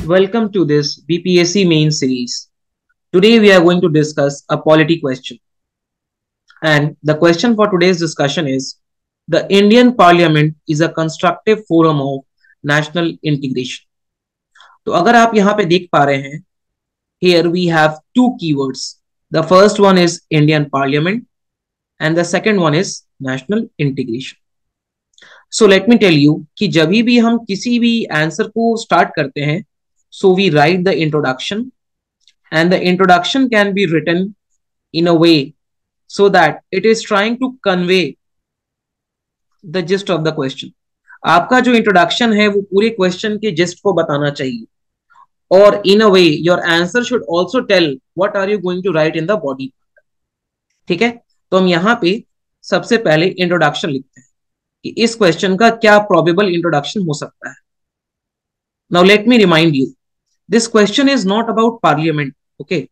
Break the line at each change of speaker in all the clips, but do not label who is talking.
Welcome to this BPSC main series. Today we are going to discuss a polity question. And the question for today's discussion is, the Indian Parliament is a constructive forum of national integration. तो अगर आप यहाँ पे देख पा रहे हैं, here we have two keywords. The first one is Indian Parliament and the second one is national integration. So let me tell you कि जब भी हम किसी भी आंसर को स्टार्ट करते हैं, so we write the introduction and the introduction can be written in a way so that it is trying to convey the gist of the question. आपका जो इंट्रोडक्शन है वो पूरे क्वेश्चन के जिस्ट को बताना चाहिए और in a way your answer should also tell what are you going to write in the body. ठीक है, तो हम यहाँ पे सबसे पहले इंट्रोडक्शन लिखते हैं कि इस क्वेश्चन का क्या प्रोबेबल इंट्रोडक्शन हो सकता है. Now let me remind you, this question is not about parliament. Okay,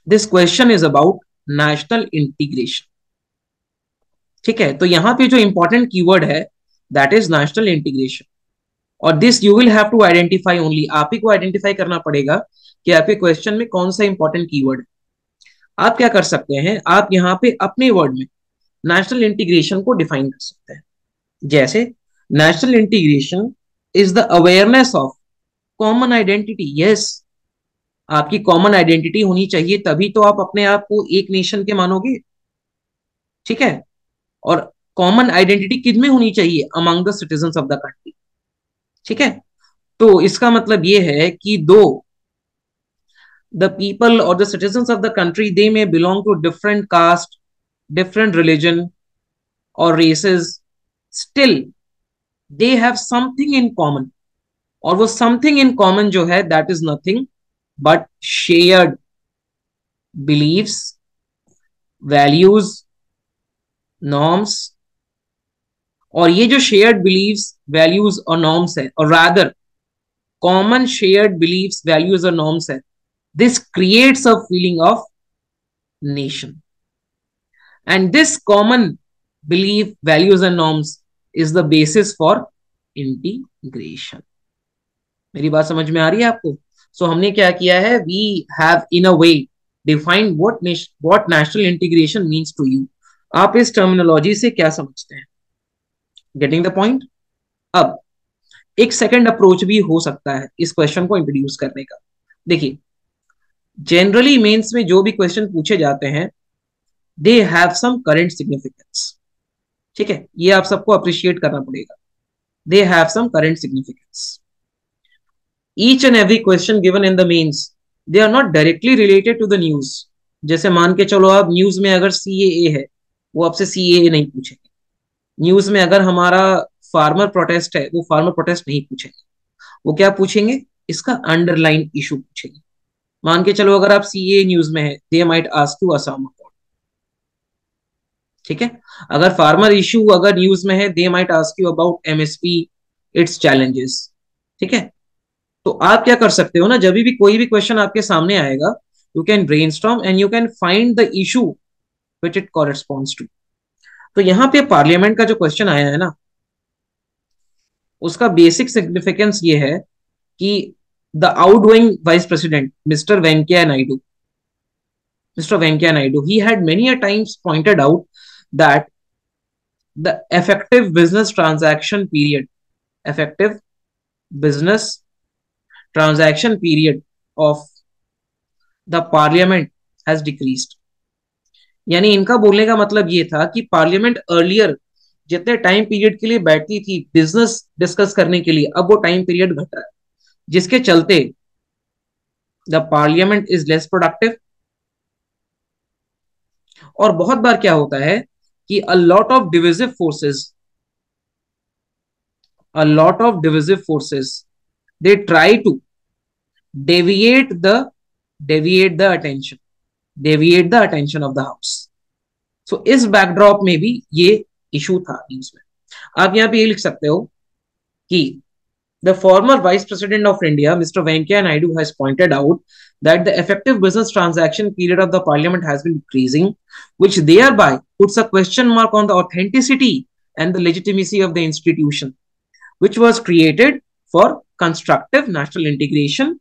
this question is about national integration. ठीक है, तो यहां पे जो इंपॉर्टेंट कीवर्ड है दैट इज नेशनल इंटीग्रेशन और this you will have to identify only. आप ही को आइडेंटिफाई करना पड़ेगा कि आपके क्वेश्चन में कौन सा इंपॉर्टेंट कीवर्ड है. आप क्या कर सकते हैं, आप यहाँ पे अपने वर्ड में नेशनल इंटीग्रेशन को डिफाइन कर सकते हैं. जैसे national integration is the awareness of common identity. Yes, आपकी कॉमन आइडेंटिटी होनी चाहिए, तभी तो आप अपने आप को एक नेशन के मानोगे. ठीक है, और कॉमन आइडेंटिटी किस में होनी चाहिए? Among the citizens of the country. ठीक है, तो इसका मतलब ये है कि दो द पीपल और the citizens of the country they may belong to different caste, different religion और races, still they have something in common. और वो समथिंग इन कॉमन जो है that is nothing but shared beliefs, values, norms. और ये जो shared beliefs, values और norms है, और rather common shared beliefs, values और नॉर्म्स है, this creates a feeling of nation. And this common believe, values and norms is the basis for integration. मेरी बात समझ में आ रही है आपको? सो हमने क्या किया है, we have in a way defined what national integration means to you. आप इस टर्मिनोलॉजी से क्या समझते हैं? Getting the point. अब एक सेकंड अप्रोच भी हो सकता है इस क्वेश्चन को इंट्रोड्यूस करने का. देखिए, जनरली मेंस में जो भी क्वेश्चन पूछे जाते हैं they have some current significance. ठीक है, ये आप सबको अप्रिशिएट करना पड़ेगा. They have some current significance. Each and every question given in the mains, they are not directly related to the news. जैसे मान के चलो आप न्यूज में अगर CAA है, वो आपसे CAA नहीं पूछेंगे. न्यूज में अगर हमारा फार्मर प्रोटेस्ट है, वो फार्मर प्रोटेस्ट नहीं पूछेंगे. वो क्या पूछेंगे? इसका अंडरलाइन इशू पूछेंगे. मान के चलो अगर आप CAA न्यूज में है, they might ask you Assam accord. ठीक है, अगर फार्मर इशू अगर न्यूज में है, they might ask you about MSP, it's challenges. ठीक है, तो आप क्या कर सकते हो ना, जब भी कोई भी क्वेश्चन आपके सामने आएगा, you can brainstorm and you can find the issue which it corresponds to. तो यहां पे पार्लियामेंट का जो क्वेश्चन आया है ना, उसका बेसिक सिग्निफिकेंस ये है कि the outgoing vice president mister Venkaiah Naidu, he had many a times pointed out that the effective business transaction period of the parliament has decreased. यानी इनका बोलने का मतलब ये था कि पार्लियामेंट अर्लियर जितने टाइम पीरियड के लिए बैठती थी बिजनेस डिस्कस करने के लिए, अब वो टाइम पीरियड घट रहा है, जिसके चलते the parliament is less productive. और बहुत बार क्या होता है कि a lot of divisive forces they try to deviate the attention of the house. So इस बैकड्रॉप में भी ये इशू था न्यूज में. आप यहाँ पे ये लिख सकते हो कि the former vice president of India Mr. Venkaiah Naidu has pointed out that the effective business transaction period of the parliament has been decreasing, which thereby puts a question mark on the authenticity and the legitimacy of the institution which was created for constructive national integration.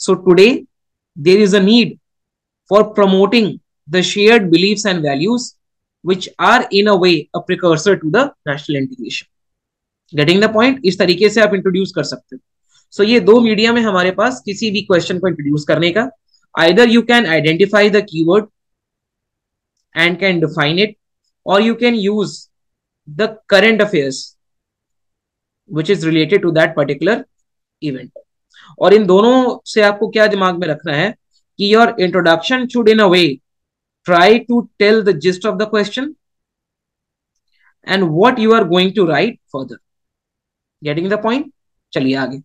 So today there is a need for promoting the shared beliefs and values which are in a way a precursor to the national integration. Getting the point? इस तरीके से आप introduce कर सकते हो. सो ये दो medium है हमारे पास किसी भी क्वेश्चन को इंट्रोड्यूस करने का. Either you can identify the keyword and can define it, or you can use the current affairs which is related to that particular event. और इन दोनों से आपको क्या दिमाग में रखना है कि your introduction should in a way try to tell the gist of the question and what you are going to write further. Getting the point? चलिए आगे.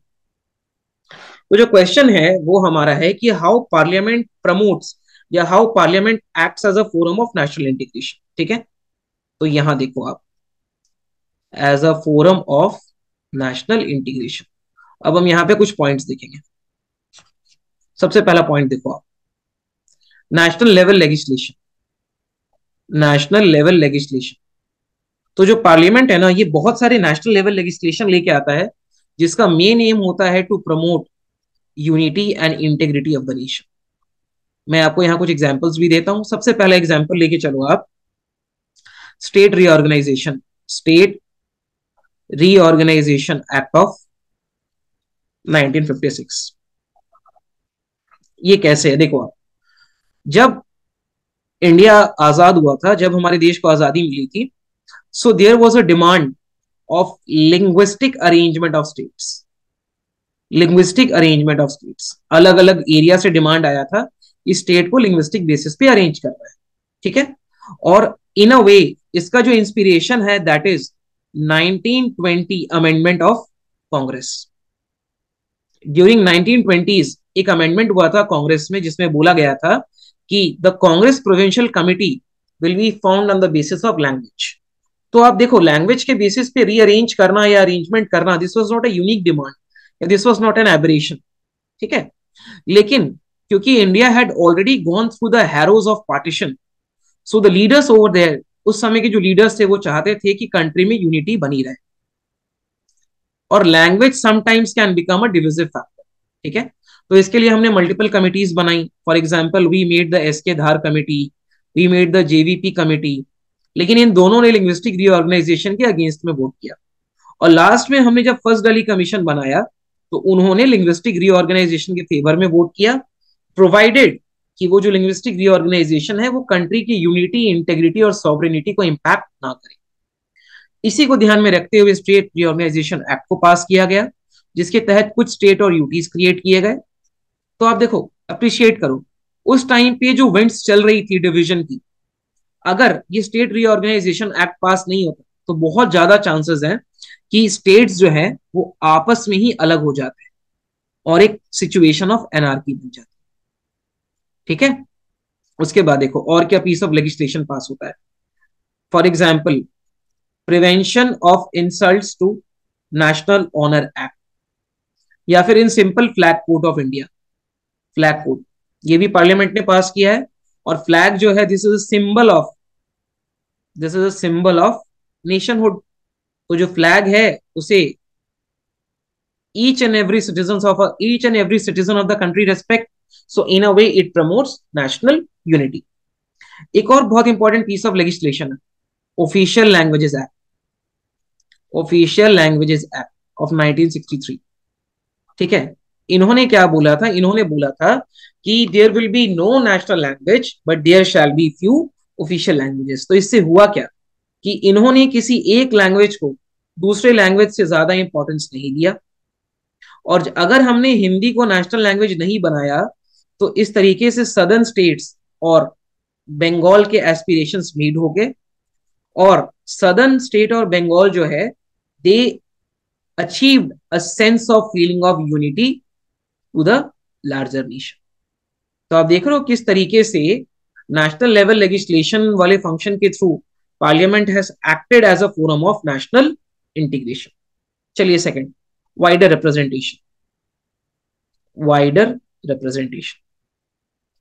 तो जो क्वेश्चन है वो हमारा है कि हाउ पार्लियामेंट प्रमोट्स या how parliament acts as a forum of national integration. ठीक है, तो यहां देखो आप, as a forum of national integration. अब हम यहां पे कुछ पॉइंट्स देखेंगे. सबसे पहला पॉइंट देखो आप, national level legislation. National level legislation, तो जो पार्लियामेंट है ना, ये बहुत सारे नेशनल लेवल लेजिस्लेशन लेके आता है जिसका मेन एम होता है to promote unity and integrity of the nation. मैं आपको यहां कुछ एग्जांपल्स भी देता हूं. सबसे पहला एग्जांपल लेके चलो आप, state reorganisation. State reorganisation act of 1956. ये कैसे है देखो आप, जब इंडिया आजाद हुआ था, जब हमारे देश को आजादी मिली थी, so there was a demand of linguistic arrangement of states. Linguistic arrangement of states, अलग अलग एरिया से डिमांड आया था कि स्टेट को लिंग्विस्टिक बेसिस पे अरेंज करना है. ठीक है, और इन अ वे इसका जो इंस्पिरेशन है that is 1920 amendment of Congress. During 1920s एक अमेंडमेंट हुआ था कांग्रेस में जिसमें बोला गया था कि the Congress provincial committee will be found on the basis of language. तो आप देखो, लैंग्वेज के बेसिस पे रीअरेंज करना या अरेंजमेंट करना, this was not a unique demand, this was not an aberration. ठीक है, लेकिन क्योंकि India had already gone through the harrows of partition, so the leaders over there, उस समय के जो लीडर्स थे वो चाहते थे कि कंट्री में यूनिटी बनी रहे, और language sometimes can become a divisive factor. ठीक है, तो इसके लिए हमने मल्टीपल कमिटीज बनाई. For example we made the SK Dhar committee, we made the JVP committee, लेकिन इन दोनों ने लिंग्विस्टिक रीऑर्गेनाइजेशन के अगेंस्ट में वोट किया. और लास्ट में हमने जब फर्स्ट दिल्ली कमीशन बनाया तो उन्होंने लिंग्विस्टिक रीऑर्गेनाइजेशन के फेवर में वोट किया, प्रोवाइडेड कि वो जो लिंग्विस्टिक रीऑर्गेनाइजेशन है वो कंट्री की यूनिटी, इंटेग्रिटी और सॉवरेनिटी को इंपैक्ट ना करे. इसी को ध्यान में रखते हुए स्टेट रीऑर्गेनाइजेशन एक्ट को पास किया गया, जिसके तहत कुछ स्टेट और यूटीज क्रिएट किए गए. तो आप देखो, अप्रिशिएट करो, उस टाइम पे जो विंड्स चल रही थी डिवीजन की, अगर ये स्टेट रीऑर्गेनाइजेशन एक्ट पास नहीं होता तो बहुत ज्यादा चांसेस हैं कि स्टेट्स जो है वो आपस में ही अलग हो जाते हैं और एक सिचुएशन ऑफ एनार्की बन जाती है. ठीक है, उसके बाद देखो और क्या पीस ऑफ लेजिस्लेशन पास होता है. For example, prevention of insults to national honour act, या फिर in simple flag code of India. Flag code ये भी पार्लियामेंट ने पास किया है, और फ्लैग जो है this is a symbol of nationhood. तो जो फ्लैग है उसे each and every citizen of the country respect, so in a way it promotes national unity. एक और बहुत इंपॉर्टेंट पीस ऑफ लेजिस्लेशन है official languages act. Official languages act of 1963. ठीक है, इन्होंने क्या बोला था, इन्होंने बोला था कि there will be no national language but there shall be few official languages. तो इससे हुआ क्या कि इन्होंने किसी एक लैंग्वेज को दूसरे लैंग्वेज से ज्यादा इंपॉर्टेंस नहीं दिया, और अगर हमने हिंदी को नेशनल लैंग्वेज नहीं बनाया तो इस तरीके से सदर्न स्टेट्स और बंगाल के एस्पिरेशंस मीट हो गए, और सदर्न स्टेट और बंगाल जो है they achieved a sense of feeling of unity to the larger nation. तो आप देख रहे हो किस तरीके से नेशनल लेवल लेजिस्लेशन वाले फंक्शन के through parliament has acted as a forum of national integration. चलिए second, wider representation. Wider representation,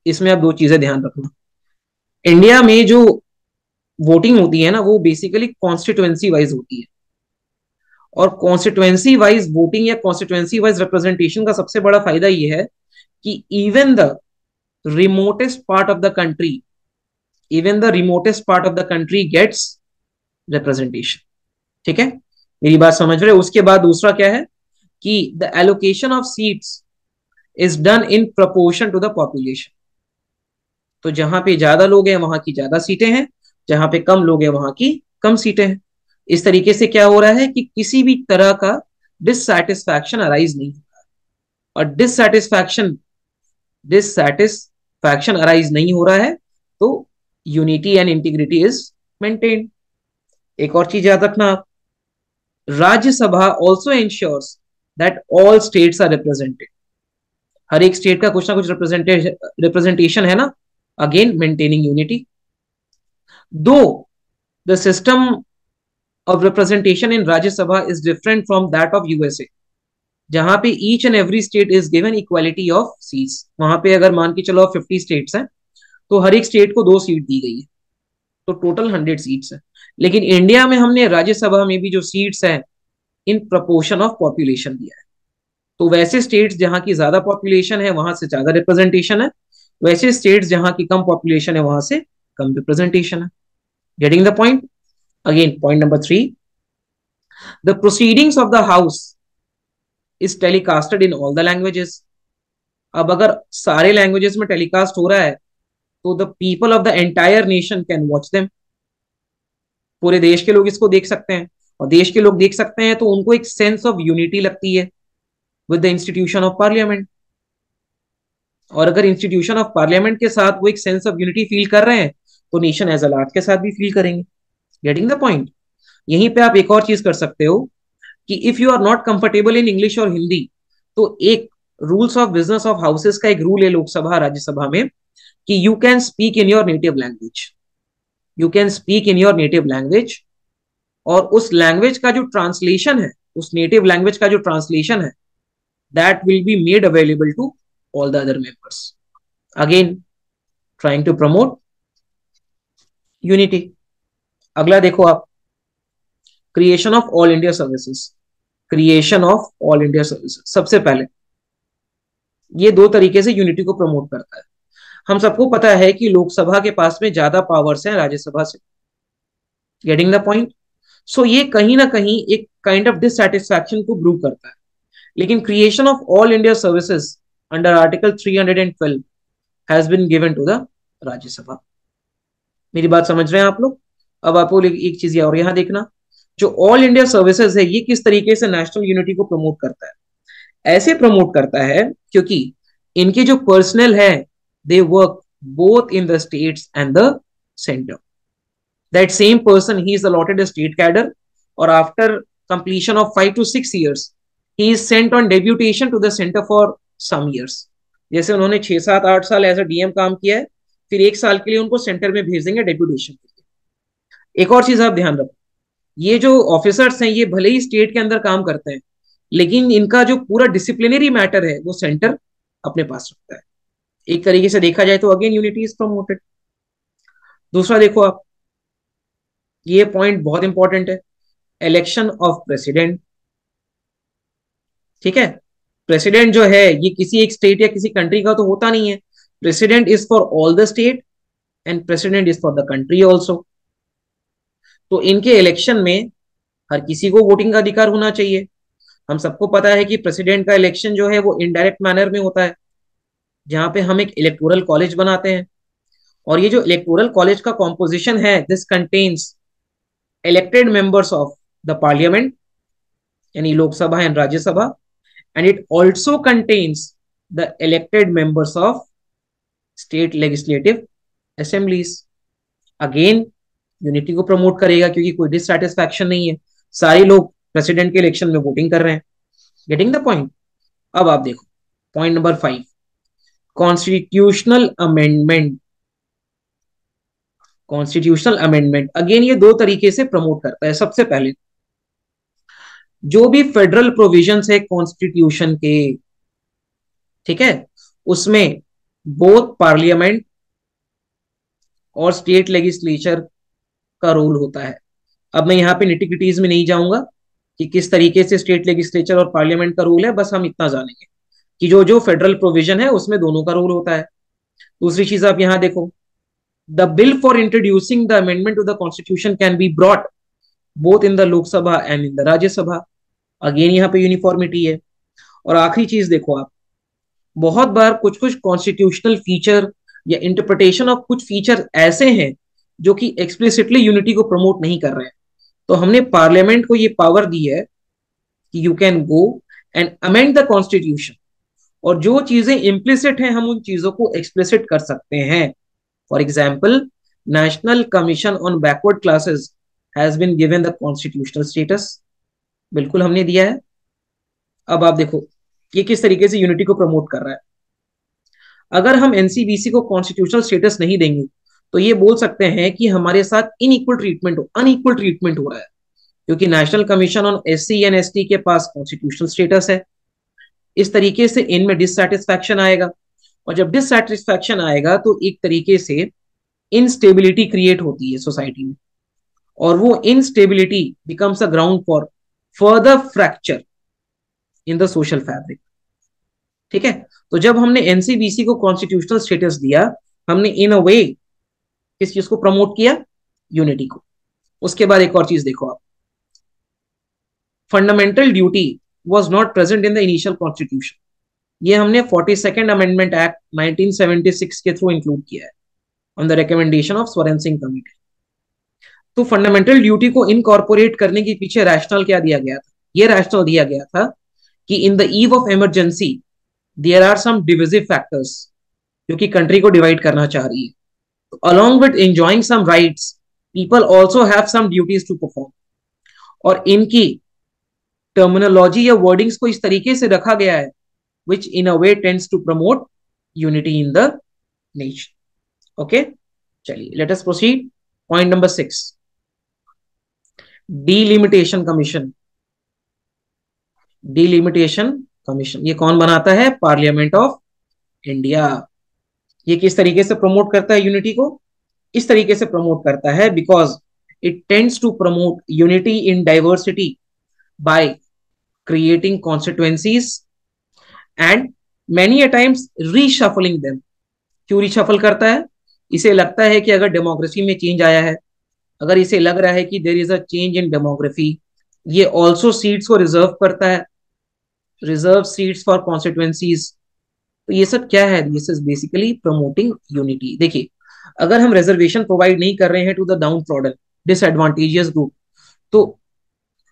इसमें आप दो चीजें ध्यान रखना. इंडिया में जो वोटिंग होती है ना वो बेसिकली कॉन्स्टिट्यूएंसी वाइज होती है, और कॉन्स्टिट्युएंसी वाइज वोटिंग या कॉन्स्टिट्युएंसी वाइज रिप्रेजेंटेशन का सबसे बड़ा फायदा ये है कि even the remotest part of the country, even the remotest part of the country gets representation. ठीक है, मेरी बात समझ रहे हो? उसके बाद दूसरा क्या है कि the allocation of seats is done in proportion to the population. तो जहां पे ज्यादा लोग हैं वहां की ज्यादा सीटें हैं, जहां पे कम लोग हैं वहां की कम सीटें हैं। इस तरीके से क्या हो रहा है कि किसी भी तरह का डिससैटिस्फैक्शन अराइज नहीं होता, और डिससैटिस्फैक्शन अराइज नहीं हो रहा है तो unity and integrity is maintained. एक और चीज याद रखना आप, Rajya Sabha also ensures that all states are represented. हर एक स्टेट का कुछ ना कुछ रिप्रेजेंटेशन है ना, अगेन मेंटेनिंग यूनिटी। दो the system of representation in Rajya Sabha is different from that of USA, जहां पे each and every state is given equality of seats। वहां पे अगर मान के चलो 50 स्टेट्स हैं तो हर एक स्टेट को 2 सीट दी गई है, तो टोटल 100 सीट्स है। लेकिन इंडिया में हमने राज्यसभा में भी जो सीट्स हैं इन प्रपोर्शन ऑफ पॉपुलेशन दिया है। तो वैसे स्टेट्स जहां की ज्यादा पॉपुलेशन है वहां से ज्यादा रिप्रेजेंटेशन है, वैसे स्टेट्स जहां की कम पॉपुलेशन है वहां से कम रिप्रेजेंटेशन है। Getting the point? Again point number 3, the proceedings of the house is telecasted in all the languages। अब अगर सारे लैंग्वेजेस में टेलीकास्ट हो रहा है तो the people of the entire nation can watch them. पूरे देश के लोग इसको देख सकते हैं, और देश के लोग देख सकते हैं तो उनको एक सेंस ऑफ यूनिटी लगती है with the institution of parliament. और अगर इंस्टीट्यूशन ऑफ पार्लियामेंट के साथ वो एक सेंस ऑफ यूनिटी फील कर रहे हैं तो नेशन एज अ लार्ज के साथ भी फील करेंगे। Getting the point? यहीं पे आप एक और चीज कर सकते हो कि if you are not comfortable in English और हिंदी, तो एक rules of business of houses का एक रूल है लोकसभा राज्यसभा में कि you can speak in your native language, you can speak in your native language, और उस लैंग्वेज का जो ट्रांसलेशन है, उस नेटिव लैंग्वेज का जो ट्रांसलेशन है, that will be made available to all the other members. Again trying to promote unity. अगला देखो आप, creation of all India services. Creation of all India services सबसे पहले ये 2 तरीके से यूनिटी को प्रमोट करता है। हम सबको पता है कि लोकसभा के पास में ज्यादा पावर्स हैं राज्यसभा से। Getting the point? सो ये कहीं ना कहीं एक काइंड ऑफ डिससैटिस्फैक्शन को प्रूव करता है। लेकिन creation of all India services under article 312 has been given to the Rajya Sabha. मेरी बात समझ रहे हैं आप लोग? अब आपको एक चीज और यहां देखना, जो ऑल इंडिया सर्विसेज है ये किस तरीके से नेशनल यूनिटी को प्रमोट करता है। ऐसे प्रमोट करता है क्योंकि इनके जो पर्सनल है they work both in the states and the centre. That same person he is allotted a state cadre, और after completion of 5 to 6 years he is sent on deputation to the centre for some years. जैसे उन्होंने 6, 7, 8 साल as a DM काम किया है, फिर 1 साल के लिए उनको सेंटर में भेज देंगे डेप्यूटेशन के लिए। एक और चीज आप ध्यान रखो, ये जो ऑफिसर्स हैं ये भले ही स्टेट के अंदर काम करते हैं, लेकिन इनका जो पूरा डिसिप्लिनरी मैटर है वो सेंटर अपने पास रखता है। एक तरीके से देखा जाए तो अगेन यूनिटी इज प्रमोटेड। दूसरा देखो आप, ये पॉइंट बहुत इंपॉर्टेंट है, इलेक्शन ऑफ प्रेसिडेंट। ठीक है, प्रेसिडेंट जो है ये किसी एक स्टेट या किसी कंट्री का तो होता नहीं है। President is for all the state and president is for the country also. तो इनके इलेक्शन में हर किसी को वोटिंग का अधिकार होना चाहिए। हम सबको पता है कि प्रेसिडेंट का इलेक्शन जो है वो इनडायरेक्ट मैनर में होता है, जहां पे हम एक इलेक्टोरल कॉलेज बनाते हैं, और ये जो इलेक्टोरल कॉलेज का कॉम्पोजिशन है this contains elected members of the parliament यानी Lok Sabha and Rajya Sabha, and it also contains the elected members of state legislative assemblies. Again unity को प्रमोट करेगा क्योंकि कोई डिससैटिस्फैक्शन नहीं है, सारे लोग प्रेसिडेंट के इलेक्शन में वोटिंग कर रहे हैं। Getting the point? अब आप देखो point number 5, constitutional amendment. Constitutional amendment again ये 2 तरीके से प्रमोट करता है। सबसे पहले जो भी फेडरल प्रोविजंस है कॉन्स्टिट्यूशन के, ठीक है, उसमें बोथ पार्लियामेंट और स्टेट लेजिस्लेचर का रोल होता है। अब मैं यहाँ पे निटिग्रिटीज में नहीं जाऊंगा, कि किस तरीके से स्टेट लेजिस्लेचर और पार्लियामेंट का रोल है, बस हम इतना जानेंगे कि जो जो फेडरल प्रोविजन है उसमें दोनों का रोल होता है। दूसरी चीज आप यहां देखो, the bill for introducing the amendment to the constitution can be brought both in the Lok Sabha and in the Rajya Sabha. Again यहाँ पे यूनिफॉर्मिटी है। और आखिरी चीज देखो आप, बहुत बार कुछ कुछ कॉन्स्टिट्यूशनल फीचर या इंटरप्रिटेशन ऑफ कुछ फीचर ऐसे हैं जो कि एक्सप्लिसिटली यूनिटी को प्रमोट नहीं कर रहे हैं। तो हमने पार्लियामेंट को ये पावर दी है कि you can go and amend the constitution, और जो चीजें इम्प्लिसिट हैं हम उन चीजों को एक्सप्लिसिट कर सकते हैं। For example, national commission on backward classes has been given the constitutional status, बिल्कुल हमने दिया है। अब आप देखो ये किस तरीके से यूनिटी को प्रमोट कर रहा है। अगर हम एनसीबीसी को कॉन्स्टिट्यूशनल स्टेटस नहीं देंगे तो ये बोल सकते हैं कि हमारे साथ अनइक्वल ट्रीटमेंट हो रहा है, क्योंकि national commission on SC and ST के पास कॉन्स्टिट्यूशनल स्टेटस है। इस तरीके से इनमें डिससैटिस्फैक्शन आएगा, और जब डिससैटिस्फैक्शन आएगा तो एक तरीके से इनस्टेबिलिटी क्रिएट होती है सोसाइटी में, और वो instability becomes a ground for further fracture in the social fabric. ठीक है, तो जब हमने एनसीबीसी को कॉन्स्टिट्यूशनल स्टेटस दिया, हमने इन अ वे किस चीज को प्रमोट किया? यूनिटी को। उसके बाद एक और चीज देखो आप, fundamental duty was not present in the initial constitution. ये हमने 42nd अमेंडमेंट एक्ट 1976 के थ्रू इंक्लूड किया है on the recommendation of Swaran Singh committee. तो फंडामेंटल ड्यूटी को इनकॉर्पोरेट करने के पीछे रैशनल क्या दिया गया था? ये रैशनल दिया गया था कि in the eve of emergency there are some divisive factors जो कि कंट्री को डिवाइड करना चाह रही है। तो along with enjoying some rights, people also have some duties to perform. और इनकी टर्मिनोलॉजी या वर्डिंग्स को इस तरीके से रखा गया है which in a way tends to promote unity in the nation. Okay, चलिए let us proceed. Point number 6, delimitation commission. delimitation commission ये कौन बनाता है? Parliament of India. ये किस तरीके से प्रमोट करता है यूनिटी को? इस तरीके से प्रमोट करता है because it tends to promote unity in diversity by creating constituencies and many a times reshuffling them. क्यों रीशफल करता है? इसे लगता है कि अगर डेमोक्रेसी में चेंज आया है, अगर इसे लग रहा है कि there is a change in demography, ये ऑल्सो सीट्स को रिजर्व करता है, रिजर्व सीट्स फॉर कॉन्स्टिट्युएंसीज। तो ये सब क्या है? This is basically promoting unity. देखिए, अगर हम रिजर्वेशन प्रोवाइड नहीं कर रहे हैं to the downtrodden disadvantageous group, तो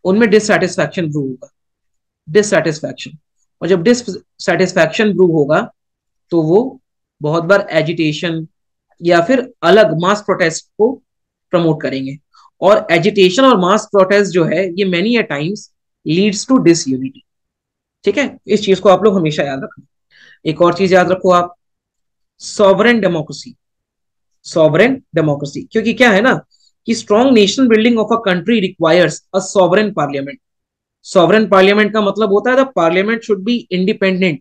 उनमें डिससैटिस्फैक्शन ब्रू होगा, डिससैटिस्फैक्शन। और जब डिससैटिस्फैक्शन ब्रू होगा तो वो बहुत बार एजिटेशन या फिर अलग मास प्रोटेस्ट को प्रमोट करेंगे। और एजिटेशन और मास प्रोटेस्ट जो है ये many a times leads to disunity. ठीक है, इस चीज को आप लोग हमेशा याद रखना। एक और चीज याद रखो आप, सॉवरेन डेमोक्रेसी। सॉवरेन डेमोक्रेसी क्योंकि क्या है ना कि strong nation building of a country requires a sovereign parliament. Sovereign parliament का मतलब होता है the parliament should be independent,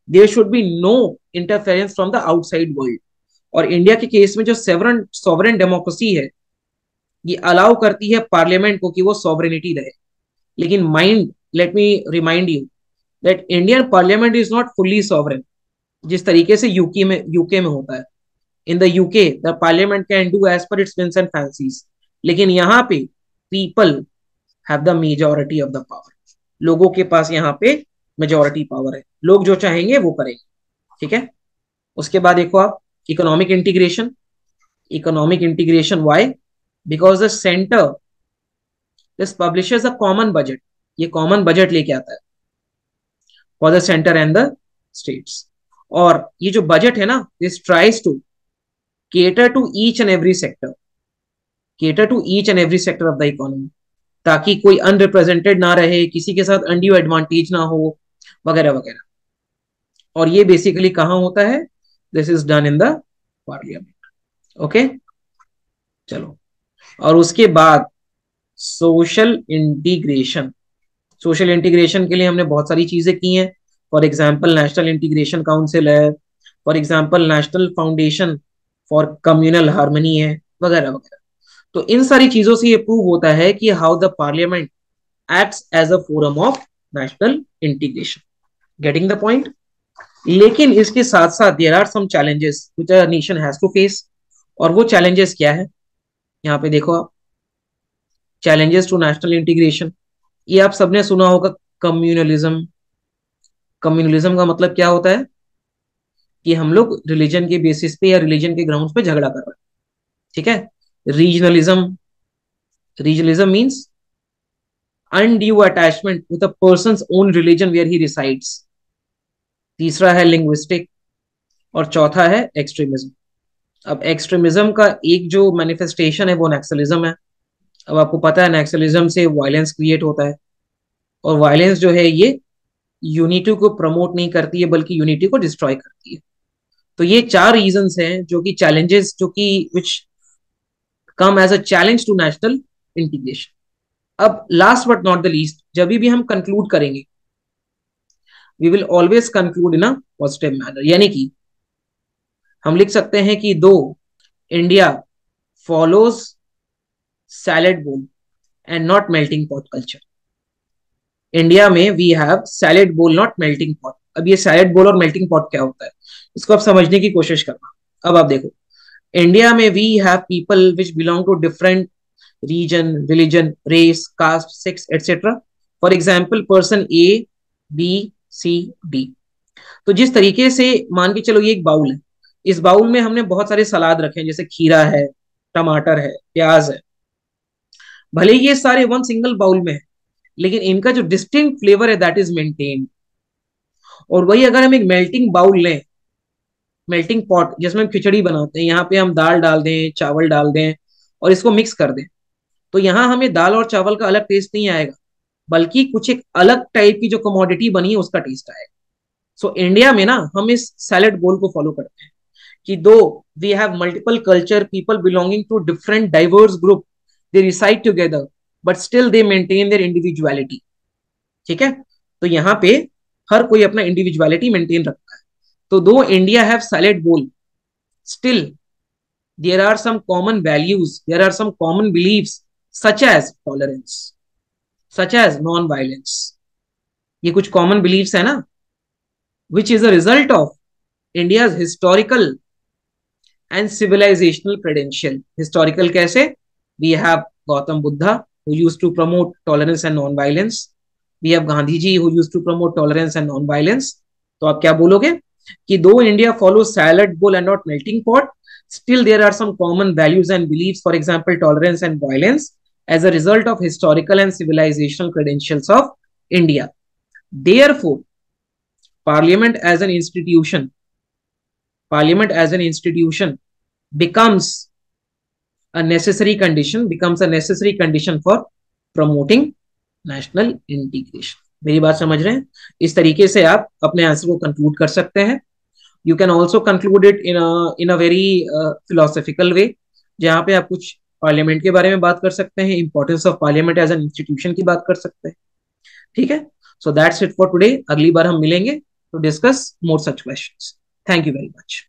there should be no interference from the outside world. और इंडिया के केस में जो सॉवरेन डेमोक्रेसी है ये अलाउ करती है पार्लियामेंट को कि वो सॉवरेनिटी रहे। लेकिन mind let me remind you that Indian parliament is not fully sovereign, जिस तरीके से यूके में होता है। In the UK the parliament can do as per its whims and fancies, लेकिन यहाँ पे people have the majority of the power. लोगों के पास यहाँ पे मेजॉरिटी पावर है, लोग जो चाहेंगे वो करेंगे। ठीक है, उसके बाद देखो आप, economic integration. Economic integration why? Because the centre this publishes a common budget. ये कॉमन बजट लेके आता है for the centre and the states. और ये जो बजट है ना, this tries to cater to each and every sector, cater to each and every sector of the economy, ताकि कोई अनरिप्रेजेंटेड ना रहे, किसी के साथ अनड्यू एडवांटेज ना हो, वगैरह वगैरह। और ये बेसिकली कहाँ होता है? This is done in the parliament. Okay, चलो। और उसके बाद सोशल इंटीग्रेशन। सोशल इंटीग्रेशन के लिए हमने बहुत सारी चीजें की हैं। For example national integration council है, for example national foundation for communal harmony है, वगैरह वगैरह। तो इन सारी चीजों से ये प्रूव होता है कि how the parliament acts as a forum of national integration. Getting the point? लेकिन इसके साथ साथ there are some challenges which a nation has to face. और वो challenges क्या है? यहाँ पे देखो आप, challenges to national integration. ये आप सबने सुना होगा, कम्युनलिज्म. कम्युनलिज्म का मतलब क्या होता है कि हम लोग रिलीजन के बेसिस पे या रिलीजन के ग्राउंड्स पे झगड़ा कर रहे हैं. ठीक है. Regionalism. Regionalism means undue attachment with a person's own religion where he resides. तीसरा है लिंग्विस्टिक. और चौथा है एक्सट्रीमिज्म. अब एक्सट्रीमिज्म का एक जो मैनिफेस्टेशन है वो नक्सलिज्म है. अब आपको पता है नक्सलिज्म से वायलेंस क्रिएट होता है, और वायलेंस जो है ये यूनिटी को प्रमोट नहीं करती है बल्कि यूनिटी को डिस्ट्रॉय करती है. तो ये 4 रीजंस हैं जो कि चैलेंजेस, जो कि which come as a challenge to national integration. अब last but not the least, जब भी हम कंक्लूड करेंगे we will always conclude in a positive manner. यानी कि हम लिख सकते हैं कि though India follows salad bowl and not melting pot culture. India में we have salad bowl not melting pot. अब ये सैलेड बोल और मेल्टिंग पॉट क्या होता है इसको आप समझने की कोशिश करना. अब आप देखो, इंडिया में we have people which belong to different region, religion, race, caste, sex, etc. For example, person A, B, C, D. तो जिस तरीके से मान के चलो ये एक बाउल है, इस बाउल में हमने बहुत सारे सलाद रखे हैं, जैसे खीरा है, टमाटर है, प्याज है. भले ही ये सारे वन सिंगल बाउल में है, लेकिन इनका जो डिस्टिंक्ट फ्लेवर है दैट इज मेंटेन्ड. और वही अगर हम एक मेल्टिंग बाउल लें, मेल्टिंग पॉट जिसमें हम खिचड़ी बनाते हैं, यहाँ पे हम दाल डाल दें, चावल डाल दें और इसको मिक्स कर दें, तो यहाँ हमें दाल और चावल का अलग टेस्ट नहीं आएगा, बल्कि कुछ एक अलग टाइप की जो कमोडिटी बनी है उसका टेस्ट आएगा. सो इंडिया में ना हम इस सैलेड बोल को फॉलो करते हैं कि though we have multiple culture, people belonging to different diverse group, they reside together but still they maintain their individuality. ठीक है. तो यहाँ पे हर कोई अपना इंडिविजुअलिटी मेंटेन रखता है. तो दो इंडिया हैव सैलेड बोल, still there are some common values, there are some common beliefs such as tolerance, such as non-violence. ये कुछ common beliefs है ना, which is a result of India's historical and civilizational credential. Historical कैसे? We have Gautam Buddha who used to promote tolerance and non-violence. We have Gandhi ji who used to promote tolerance and non-violence. तो आप क्या बोलोगे कि दो India follows salad bowl and not melting pot, still there are some common values and beliefs, for example tolerance and violence, as a result of historical and civilizational credentials of India. Therefore, parliament as an institution becomes a necessary condition for promoting national integration. मेरी बात समझ रहे हैं? इस तरीके से आप अपने आंसर को कंक्लूड कर सकते हैं. You can also conclude it in a very philosophical way, जहाँ पे आप कुछ पार्लियामेंट के बारे में बात कर सकते हैं, importance of parliament as an institution की बात कर सकते हैं. ठीक है. So that's it for today. अगली बार हम मिलेंगे to discuss more such questions. Thank you very much.